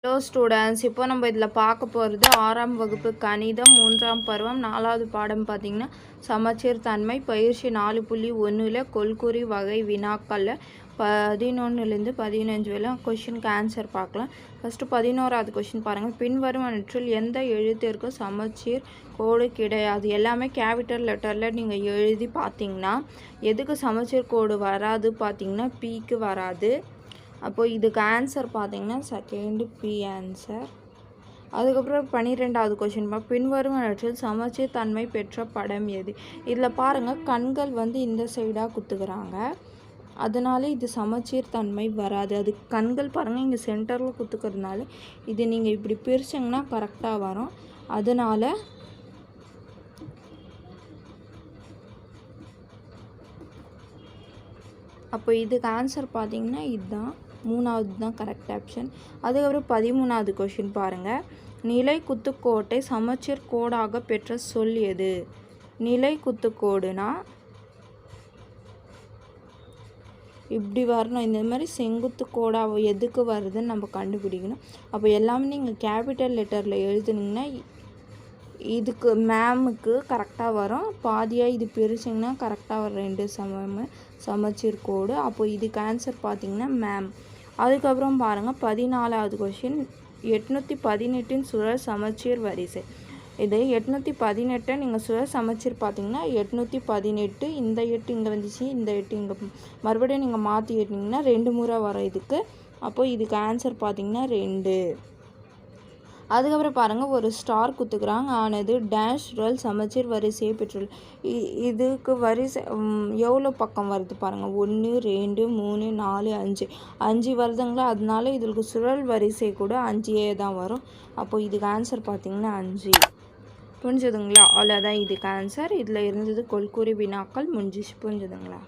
Hello students, இப்போ நம்ம இதில் பார்க்க போகிறது 6ஆம் வகுப்பு கணிதம் 3ஆம் பருவம் 4வது பாடம் பார்த்திங்கன்னா சமச்சீர் தன்மை பயிற்சி 4.1 கொள்குறி வகை வினாக்களில் 11லேருந்து 15 வரையும் கொஷினுக்கு ஆன்சர் பார்க்கலாம். ஃபஸ்ட்டு 11வது கொஷின் பாருங்கள். பின்வருவனற்றில் எந்த எழுத்திற்கு சமச்சீர் கோடு கிடையாது? எல்லாமே கேபிட்டல் லெட்டரில் நீங்கள் எழுதி பார்த்தீங்கன்னா எதுக்கு சமச்சீர் கோடு வராது பார்த்தீங்கன்னா பிக்கு வராது. அப்போது இதுக்கு ஆன்சர் பார்த்தீங்கன்னா செகண்ட் பி ஆன்சர். அதுக்கப்புறம் 12வது கொஷின் பின்வருவனற்றில் சமச்சீர் தன்மை பெற்ற படம் எது? இதில் பாருங்கள், கண்கள் இந்த சைடாக குத்துக்கிறாங்க, அதனால இது சமச்சீர் தன்மை வராது. அது கண்கள் பாருங்கள் இங்கே சென்டரில் குத்துக்கிறதுனால இது நீங்கள் இப்படி பிரிச்சிங்கன்னா கரெக்டாக வரும். அதனால் அப்போ இதுக்கு ஆன்சர் பார்த்தீங்கன்னா இதுதான், 3வது தான் கரெக்ட் ஆப்ஷன். அதுக்கப்புறம் 13வது கொஷின் பாருங்கள். நிலை குத்துக்கோட்டை சமச்சீர் கோடாக பெற்ற சொல் எது? நிலை குத்துக்கோடுனா இப்படி வரணும், இந்த மாதிரி செங்குத்து கோடாக எதுக்கு வருதுன்னு நம்ம கண்டுபிடிக்கணும். அப்போ எல்லாமே நீங்கள் கேபிட்டல் லெட்டரில் எழுதுனீங்கன்னா இதுக்கு மேமுக்கு கரெக்டாக வரும். பாதியாக இது பிரிச்சிங்கன்னா கரெக்டாக வரும், 2 சமச்சீர் கோடு. அப்போது இதுக்கு ஆன்சர் பார்த்திங்கன்னா மேம். அதுக்கப்புறம் பாருங்கள் 14வது கொஷின். 818 சுழல் சமச்சீர் வரிசை. இது 818 நீங்கள் சுழல் சமச்சீர் பார்த்திங்கன்னா 818 இந்த 8 இங்கே வந்துச்சு, இந்த 8 இங்கே மறுபடியும் நீங்கள் மாற்றி ஏற்றிங்கன்னா 2 முறை வரும் இதுக்கு. அப்போது இதுக்கு ஆன்சர் பார்த்திங்கன்னா 2. அதுக்கப்புறம் பாருங்கள், ஒரு ஸ்டார் குத்துக்கிறாங்க ஆனது டேஷ் சுழல் சமச்சீர் வரிசையை பெற்றுள்ள. இதுக்கு வரிசை எவ்வளோ பக்கம் வருது பாருங்கள், 1 2 3 4 5 5 வருதுங்களா. அதனால இதுக்கு சுழல் வரிசை கூட 5 தான் வரும். அப்போது இதுக்கு ஆன்சர் பார்த்திங்கன்னா 5. புரிஞ்சுதுங்களா? அவ்வளோதான் இதுக்கு ஆன்சர். இதில் இருந்தது கொள்குறி வினாக்கள் முடிஞ்சிச்சு. புரிஞ்சுதுங்களா?